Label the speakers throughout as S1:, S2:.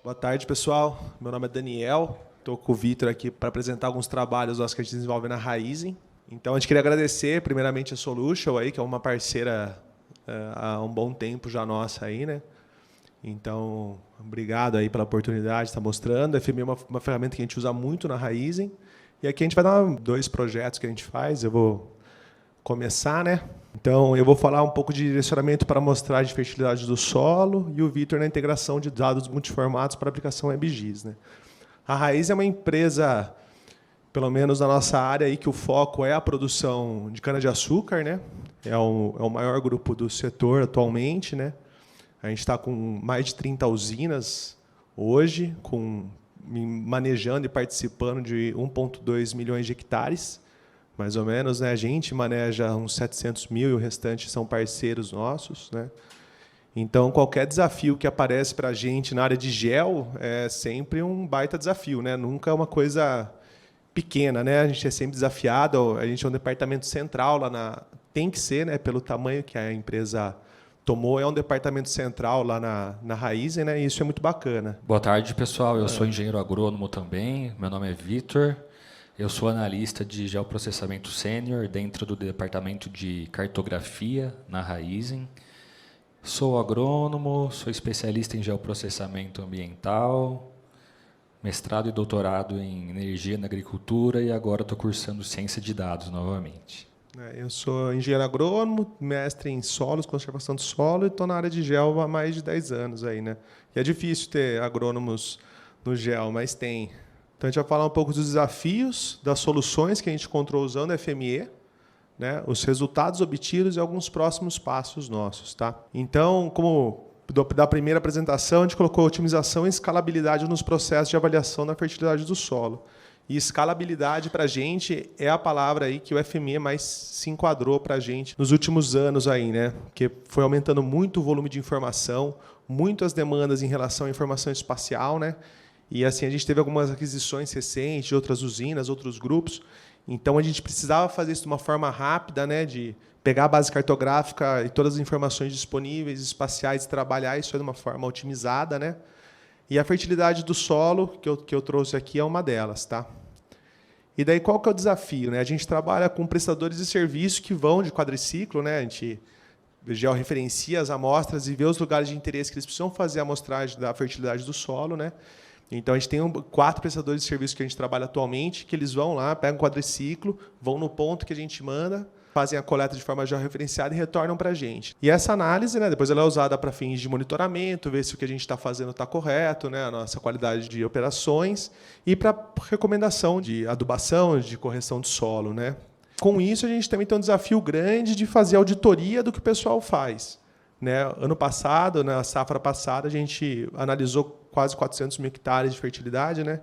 S1: Boa tarde, pessoal. Meu nome é Daniel. Estou com o Vitor aqui para apresentar alguns trabalhos nossos que a gente desenvolve na Raizen. Então, a gente queria agradecer, primeiramente, a Solution, aí, que é uma parceira há um bom tempo já nossa aí, né? Então, obrigado aí pela oportunidade de estar mostrando. A FME é uma ferramenta que a gente usa muito na Raizen. E aqui a gente vai dar 2 projetos que a gente faz. Eu vou começar, né? Então, eu vou falar um pouco de direcionamento para amostragem de fertilidade do solo e o Vitor na integração de dados multiformatos para aplicação WebGIS, né? A Raizen é uma empresa, pelo menos na nossa área, aí, que o foco é a produção de cana-de-açúcar, né? É o maior grupo do setor atualmente, né? A gente está com mais de 30 usinas hoje, manejando e participando de 1,2 milhões de hectares, mais ou menos, né? A gente maneja uns 700 mil e o restante são parceiros nossos, né? Então, qualquer desafio que aparece para a gente na área de gel é sempre um baita desafio, né? Nunca é uma coisa pequena, né? A gente é sempre desafiado, a gente é um departamento central tem que ser, né? Pelo tamanho que a empresa tomou, é um departamento central lá na Raizen, né? E isso é muito bacana.
S2: Boa tarde, pessoal. Eu sou engenheiro agrônomo também. Meu nome é Vitor. Eu sou analista de geoprocessamento sênior dentro do departamento de cartografia na Raizen. Sou agrônomo, sou especialista em geoprocessamento ambiental, mestrado e doutorado em energia na agricultura e agora estou cursando ciência de dados novamente.
S1: Eu sou engenheiro agrônomo, mestre em solos, conservação do solo, e estou na área de gel há mais de 10 anos aí, né? E é difícil ter agrônomos no gel, mas tem. Então, a gente vai falar um pouco dos desafios, das soluções que a gente encontrou usando a FME, né, os resultados obtidos e alguns próximos passos nossos. Tá? Então, como da primeira apresentação, a gente colocou otimização e escalabilidade nos processos de avaliação da fertilidade do solo. E escalabilidade, para a gente, é a palavra aí que o FME mais se enquadrou para a gente nos últimos anos, aí, né? Porque foi aumentando muito o volume de informação, muito as demandas em relação à informação espacial, né? E assim, a gente teve algumas aquisições recentes de outras usinas, outros grupos. Então, a gente precisava fazer isso de uma forma rápida, né, de pegar a base cartográfica e todas as informações disponíveis, espaciais, e trabalhar isso de uma forma otimizada, né? E a fertilidade do solo, que eu trouxe aqui, é uma delas. Tá? E daí, qual que é o desafio? Né? A gente trabalha com prestadores de serviço que vão de quadriciclo, né? A gente georreferencia as amostras e vê os lugares de interesse que eles precisam fazer a amostragem da fertilidade do solo, né? Então, a gente tem 4 prestadores de serviço que a gente trabalha atualmente, que eles vão lá, pegam um quadriciclo, vão no ponto que a gente manda, fazem a coleta de forma georreferenciada e retornam para a gente. E essa análise, né, depois ela é usada para fins de monitoramento, ver se o que a gente está fazendo está correto, né, a nossa qualidade de operações, e para recomendação de adubação, de correção do solo. Né. Com isso, a gente também tem um desafio grande de fazer auditoria do que o pessoal faz. Né? Ano passado, na safra passada, a gente analisou quase 400 mil hectares de fertilidade. Né?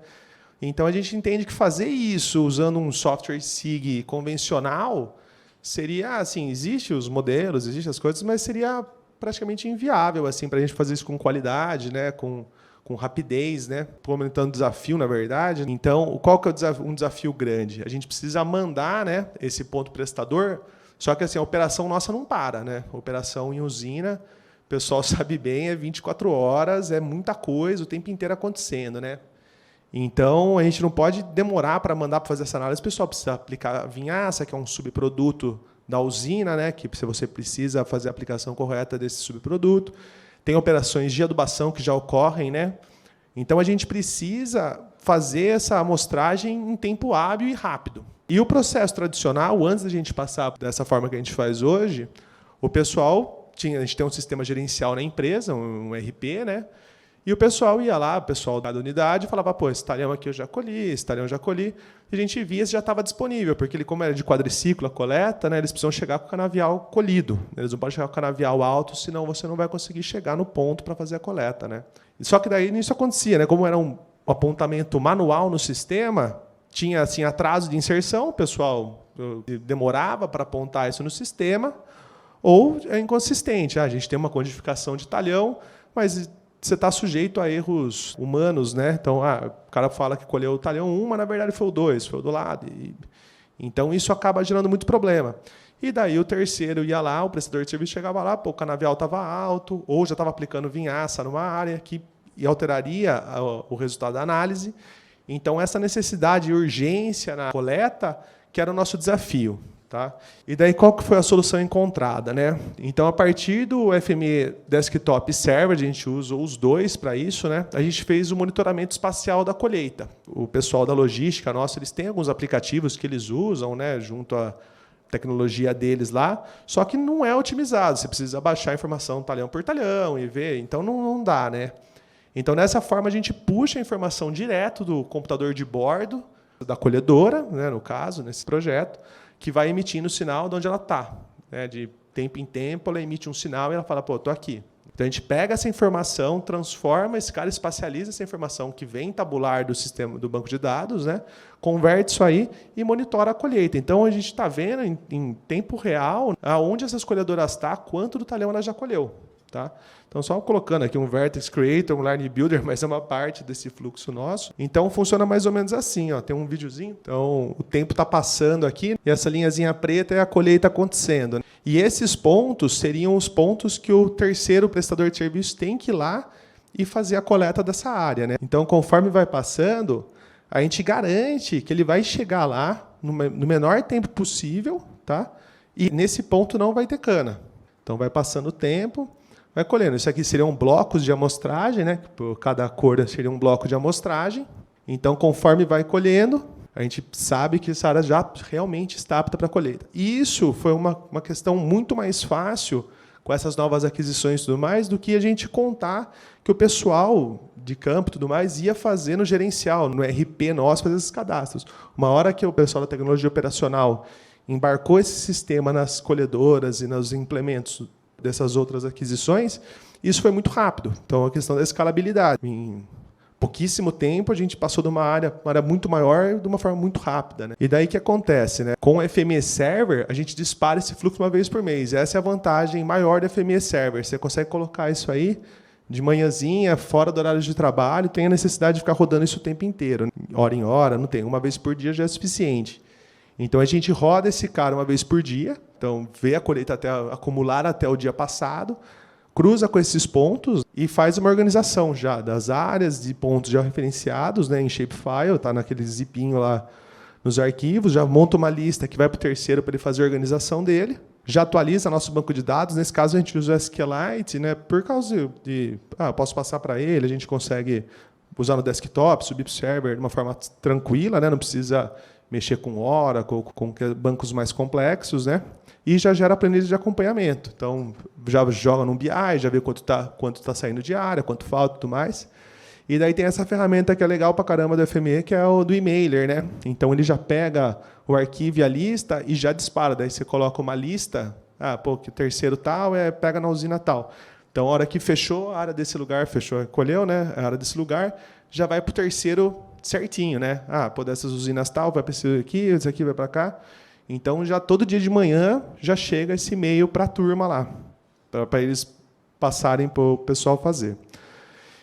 S1: Então, a gente entende que fazer isso usando um software SIG convencional seria, assim, existem os modelos, existem as coisas, mas seria praticamente inviável assim, para a gente fazer isso com qualidade, né? com rapidez, né? Aumentando o desafio, na verdade. Então, qual que é um desafio grande? A gente precisa mandar, né, esse ponto prestador. Só que assim, a operação nossa não para, né? A operação em usina, o pessoal sabe bem, é 24 horas, é muita coisa, o tempo inteiro acontecendo, né? Então, a gente não pode demorar para mandar para fazer essa análise. O pessoal precisa aplicar vinhaça, que é um subproduto da usina, né? Que você precisa fazer a aplicação correta desse subproduto. Tem operações de adubação que já ocorrem, né? Então, a gente precisa fazer essa amostragem em tempo hábil e rápido. E o processo tradicional, antes da gente passar dessa forma que a gente faz hoje, o pessoal a gente tem um sistema gerencial na empresa, um RP, né? E o pessoal ia lá, o pessoal da unidade, falava, pô, esse talhão aqui eu já colhi, esse talhão eu já colhi. E a gente via se já estava disponível, porque ele, como era de quadriciclo a coleta, né, eles precisam chegar com o canavial colhido. Eles não podem chegar com o canavial alto, senão você não vai conseguir chegar no ponto para fazer a coleta. Né? Só que daí isso acontecia, né? Como era um apontamento manual no sistema, tinha assim, atraso de inserção, o pessoal demorava para apontar isso no sistema, ou é inconsistente. A gente tem uma codificação de talhão, mas você está sujeito a erros humanos. Né? Então, o cara fala que colheu o talhão 1, mas, na verdade, foi o 2, foi o do lado. Então, isso acaba gerando muito problema. E daí o terceiro ia lá, o prestador de serviço chegava lá, o canavial estava alto, ou já estava aplicando vinhaça numa área que e alteraria o resultado da análise. Então, essa necessidade e urgência na coleta que era o nosso desafio. Tá? E daí, qual que foi a solução encontrada? Né? Então, a partir do FME Desktop Server, a gente usou os dois para isso, né? A gente fez o monitoramento espacial da colheita. O pessoal da logística nossa, eles têm alguns aplicativos que eles usam, né, junto à tecnologia deles lá, só que não é otimizado. Você precisa baixar a informação talhão por talhão e ver, então não dá. Né? Então, dessa forma, a gente puxa a informação direto do computador de bordo, da colhedora, né, no caso, nesse projeto, que vai emitindo o sinal de onde ela está. Né? De tempo em tempo, ela emite um sinal e ela fala, pô, estou aqui. Então, a gente pega essa informação, transforma, esse cara espacializa essa informação que vem tabular do sistema do banco de dados, né? Converte isso aí e monitora a colheita. Então, a gente está vendo em tempo real aonde essas colhedoras estão, quanto do talhão ela já colheu. Tá? Então, só colocando aqui um Vertex Creator, um Line Builder, mas é uma parte desse fluxo nosso. Então, funciona mais ou menos assim. Ó, tem um videozinho. Então, o tempo está passando aqui e essa linhazinha preta é a colheita acontecendo. E esses pontos seriam os pontos que o terceiro prestador de serviço tem que ir lá e fazer a coleta dessa área. Né? Então, conforme vai passando, a gente garante que ele vai chegar lá no menor tempo possível, tá? E nesse ponto não vai ter cana. Então, vai passando o tempo, vai colhendo. Isso aqui seriam blocos de amostragem, né? Por cada cor seria um bloco de amostragem. Então, conforme vai colhendo, a gente sabe que essa área já realmente está apta para colheita. E isso foi uma questão muito mais fácil com essas novas aquisições e tudo mais, do que a gente contar que o pessoal de campo e tudo mais ia fazer no gerencial, no RP nosso, fazer esses cadastros. Uma hora que o pessoal da tecnologia operacional embarcou esse sistema nas colhedoras e nos implementos dessas outras aquisições, isso foi muito rápido. Então, a questão da escalabilidade. Em pouquíssimo tempo, a gente passou de uma área muito maior de uma forma muito rápida. Né? E daí o que acontece? Né? Com o FME Server, a gente dispara esse fluxo uma vez por mês. Essa é a vantagem maior do FME Server. Você consegue colocar isso aí de manhãzinha, fora do horário de trabalho, tem a necessidade de ficar rodando isso o tempo inteiro. Hora em hora, não tem. Uma vez por dia já é suficiente. Então, a gente roda esse cara uma vez por dia, então vê a colheita acumular até o dia passado, cruza com esses pontos e faz uma organização já das áreas de pontos já referenciados, né, em shapefile, está naquele zipinho lá nos arquivos, já monta uma lista que vai para o terceiro para ele fazer a organização dele, já atualiza nosso banco de dados. Nesse caso, a gente usa o SQLite, né, por causa de eu posso passar para ele, a gente consegue usar no desktop, subir para o server de uma forma tranquila, né, não precisa mexer com Oracle, com bancos mais complexos, né? E já gera planilha de acompanhamento. Então, já joga no BI, já vê quanto tá saindo de área, quanto falta e tudo mais. E daí tem essa ferramenta que é legal pra caramba do FME, que é o do emailer, né? Então, ele já pega o arquivo e a lista e já dispara. Daí você coloca uma lista, que o terceiro tal, pega na usina tal. Então, a hora que fechou a área desse lugar, colheu, né? A área desse lugar, já vai para o terceiro certinho, né? Dessas usinas tal, vai para esse aqui vai para cá. Então, já todo dia de manhã já chega esse e-mail para a turma lá, para eles passarem para o pessoal fazer.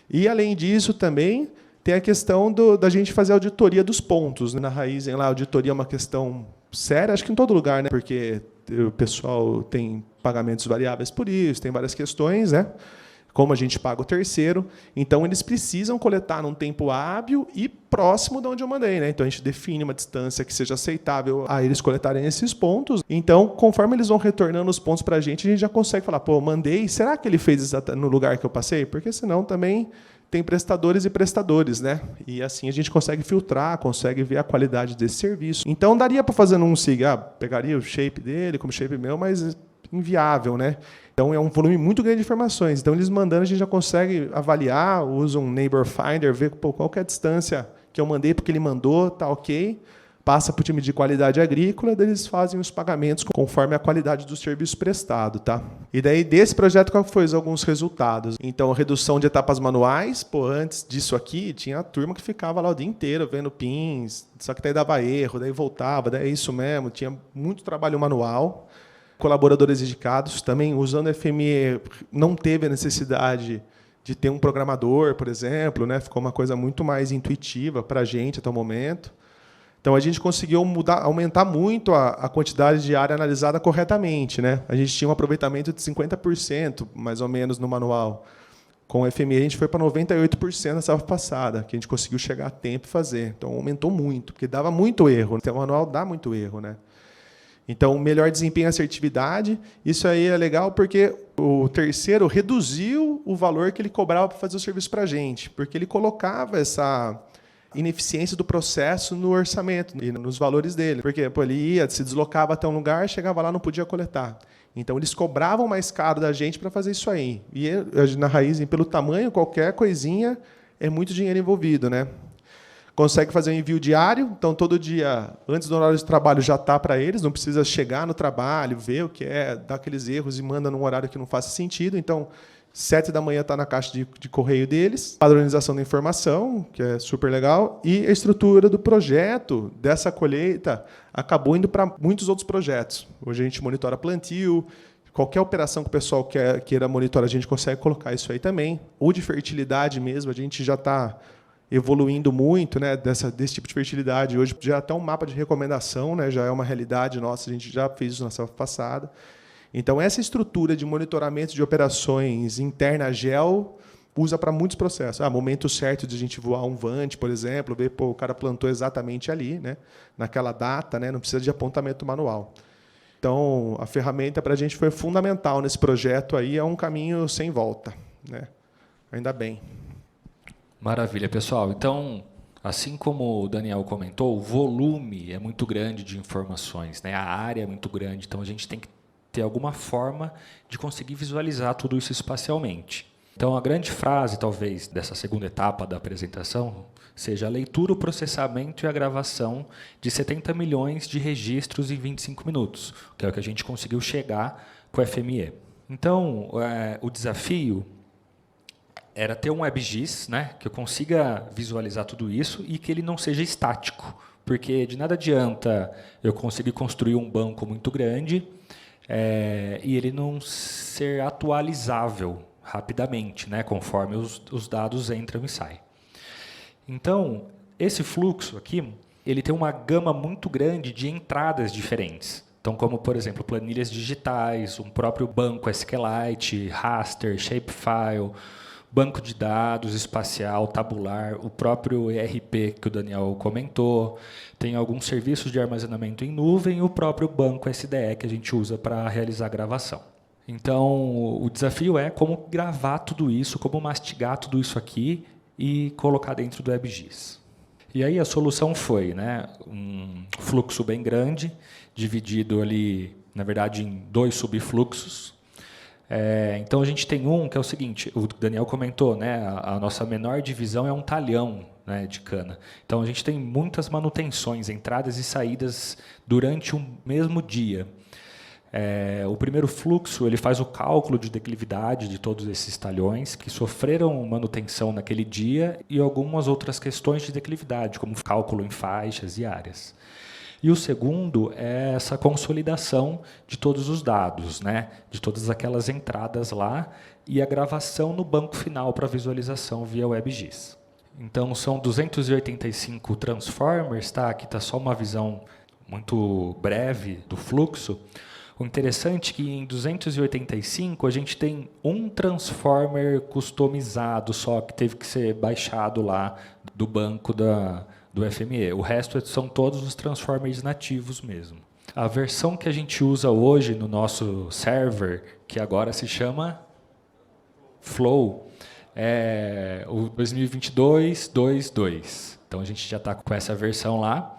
S1: E, além disso, também tem a questão da gente fazer a auditoria dos pontos. Né? Na Raizen, lá, a auditoria é uma questão séria, acho que em todo lugar, né? Porque o pessoal tem pagamentos variáveis por isso, tem várias questões, né? Como a gente paga o terceiro. Então, eles precisam coletar num tempo hábil e próximo de onde eu mandei. Né? Então, a gente define uma distância que seja aceitável a eles coletarem esses pontos. Então, conforme eles vão retornando os pontos para a gente já consegue falar, mandei, será que ele fez no lugar que eu passei? Porque, senão, também tem prestadores e prestadores. Né? E, assim, a gente consegue filtrar, consegue ver a qualidade desse serviço. Então, daria para fazer num SIG, pegaria o shape dele como shape meu, mas inviável, né? Então, é um volume muito grande de informações. Então, eles mandando, a gente já consegue avaliar, usa um Neighbor Finder, ver qual que é a distância que eu mandei, porque ele mandou, está ok, passa para o time de qualidade agrícola, daí eles fazem os pagamentos conforme a qualidade do serviço prestado. Tá? E daí, desse projeto, qual foi alguns resultados? Então, redução de etapas manuais. Antes disso aqui, tinha a turma que ficava lá o dia inteiro vendo pins, só que daí dava erro, daí voltava, daí é isso mesmo, tinha muito trabalho manual. Colaboradores dedicados, também usando FME, não teve a necessidade de ter um programador, por exemplo, né? Ficou uma coisa muito mais intuitiva para a gente até o momento. Então, a gente conseguiu aumentar muito a quantidade de área analisada corretamente. Né? A gente tinha um aproveitamento de 50%, mais ou menos, no manual. Com o FME, a gente foi para 98% na safra passada, que a gente conseguiu chegar a tempo e fazer. Então, aumentou muito, porque dava muito erro. O sistema manual dá muito erro, né? Então, melhor desempenho e assertividade. Isso aí é legal porque o terceiro reduziu o valor que ele cobrava para fazer o serviço para a gente, porque ele colocava essa ineficiência do processo no orçamento e nos valores dele. Porque ele ia, se deslocava até um lugar, chegava lá, não podia coletar. Então, eles cobravam mais caro da gente para fazer isso aí. E na Raizen, pelo tamanho, qualquer coisinha é muito dinheiro envolvido, né? Consegue fazer um envio diário, então todo dia, antes do horário de trabalho, já está para eles, não precisa chegar no trabalho, ver o que é, dar aqueles erros e manda num horário que não faça sentido. Então, 7 da manhã está na caixa de correio deles, padronização da informação, que é super legal, e a estrutura do projeto dessa colheita acabou indo para muitos outros projetos. Hoje a gente monitora plantio, qualquer operação que o pessoal queira monitorar, a gente consegue colocar isso aí também. Ou de fertilidade mesmo, a gente já está evoluindo muito, né, desse tipo de fertilidade. Hoje já até um mapa de recomendação, né, já é uma realidade nossa, a gente já fez isso na safra passada. Então, essa estrutura de monitoramento de operações interna GEL usa para muitos processos. Momento certo de a gente voar um Vant, por exemplo, ver o cara plantou exatamente ali, né, naquela data, né, não precisa de apontamento manual. Então, a ferramenta para a gente foi fundamental nesse projeto aí, é um caminho sem volta, né? Ainda bem.
S2: Maravilha, pessoal. Então, assim como o Daniel comentou, o volume é muito grande de informações, né? A área é muito grande, então a gente tem que ter alguma forma de conseguir visualizar tudo isso espacialmente. Então, a grande frase, talvez, dessa segunda etapa da apresentação seja a leitura, o processamento e a gravação de 70 milhões de registros em 25 minutos, que é o que a gente conseguiu chegar com o FME. Então, o desafio era ter um WebGIS, né, que eu consiga visualizar tudo isso e que ele não seja estático, porque de nada adianta eu conseguir construir um banco muito grande e ele não ser atualizável rapidamente, né, conforme os dados entram e saem. Então, esse fluxo aqui, ele tem uma gama muito grande de entradas diferentes. Então, como, por exemplo, planilhas digitais, um próprio banco SQLite, raster, shapefile, banco de dados espacial, tabular, o próprio ERP que o Daniel comentou, tem alguns serviços de armazenamento em nuvem e o próprio banco SDE que a gente usa para realizar a gravação. Então, o desafio é como gravar tudo isso, como mastigar tudo isso aqui e colocar dentro do WebGIS. E aí a solução foi, né, um fluxo bem grande, dividido ali, na verdade, em 2 subfluxos. Então, a gente tem um que é o seguinte, o Daniel comentou, né, a nossa menor divisão é um talhão, né, de cana. Então, a gente tem muitas manutenções, entradas e saídas durante um mesmo dia. O primeiro fluxo ele faz o cálculo de declividade de todos esses talhões que sofreram manutenção naquele dia e algumas outras questões de declividade, como cálculo em faixas e áreas. E o segundo é essa consolidação de todos os dados, né, de todas aquelas entradas lá e a gravação no banco final para visualização via WebGIS. Então, são 285 transformers, tá? Aqui está só uma visão muito breve do fluxo. O interessante é que em 285 a gente tem um transformer customizado só, que teve que ser baixado lá do banco do FME. O resto são todos os transformers nativos mesmo. A versão que a gente usa hoje no nosso server, que agora se chama Flow, é o 2022.2.2. Então a gente já está com essa versão lá.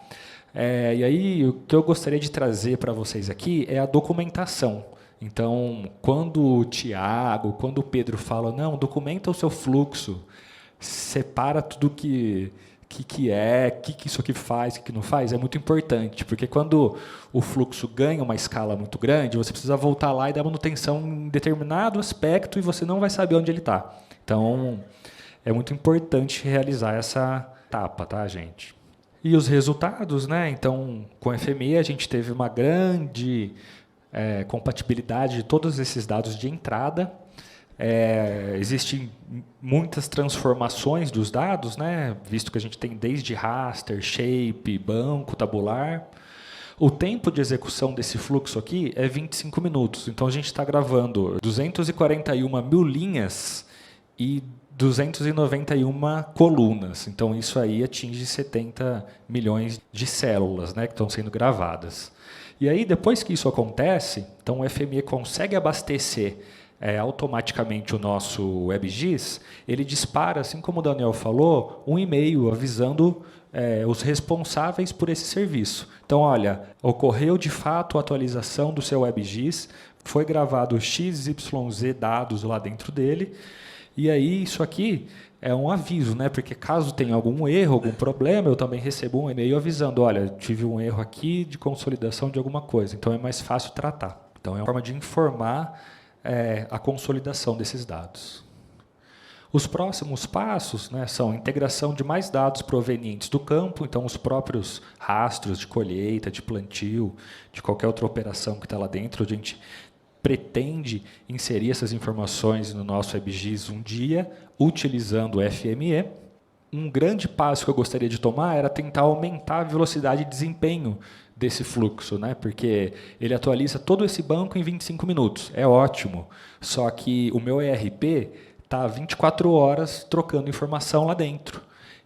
S2: E aí, o que eu gostaria de trazer para vocês aqui é a documentação. Então, quando o Tiago, quando o Pedro falam, não, documenta o seu fluxo, separa tudo que isso aqui faz, o que não faz, é muito importante, porque quando o fluxo ganha uma escala muito grande, você precisa voltar lá e dar manutenção em determinado aspecto e você não vai saber onde ele está. Então, é muito importante realizar essa etapa, tá, gente? E os resultados, né? Então, com o FME, a gente teve uma grande compatibilidade de todos esses dados de entrada. Existem muitas transformações dos dados, né? Visto que a gente tem desde raster, shape, banco, tabular. O tempo de execução desse fluxo aqui é 25 minutos. Então, a gente está gravando 241 mil linhas e 291 colunas. Então, isso aí atinge 70 milhões de células, né, que estão sendo gravadas. E aí, depois que isso acontece, então o FME consegue abastecer automaticamente o nosso WebGIS, ele dispara, assim como o Daniel falou, um e-mail avisando os responsáveis por esse serviço. Então, olha, ocorreu de fato a atualização do seu WebGIS, foi gravado XYZ dados lá dentro dele, e aí isso aqui é um aviso, né? Porque caso tenha algum erro, algum problema, eu também recebo um e-mail avisando, olha, tive um erro aqui de consolidação de alguma coisa, então é mais fácil tratar. Então, é uma forma de informar a consolidação desses dados. Os próximos passos, né, são a integração de mais dados provenientes do campo, então os próprios rastros de colheita, de plantio, de qualquer outra operação que está lá dentro, a gente pretende inserir essas informações no nosso WebGIS um dia, utilizando o FME. Um grande passo que eu gostaria de tomar era tentar aumentar a velocidade de desempenho desse fluxo, né? Porque ele atualiza todo esse banco em 25 minutos. É ótimo, só que o meu ERP está 24 horas trocando informação lá dentro.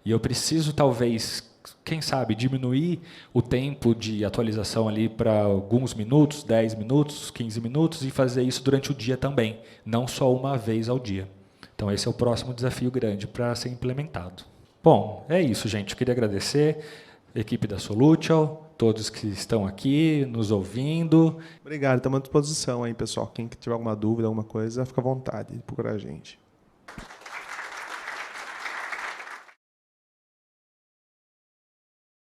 S2: E eu preciso, talvez, quem sabe, diminuir o tempo de atualização ali para alguns minutos, 10 minutos, 15 minutos, e fazer isso durante o dia também, não só uma vez ao dia. Então, esse é o próximo desafio grande para ser implementado. Bom, é isso, gente. Eu queria agradecer a equipe da Solution, todos que estão aqui nos ouvindo.
S1: Obrigado, estamos à disposição aí, pessoal. Quem tiver alguma dúvida, alguma coisa, fica à vontade de procurar a gente.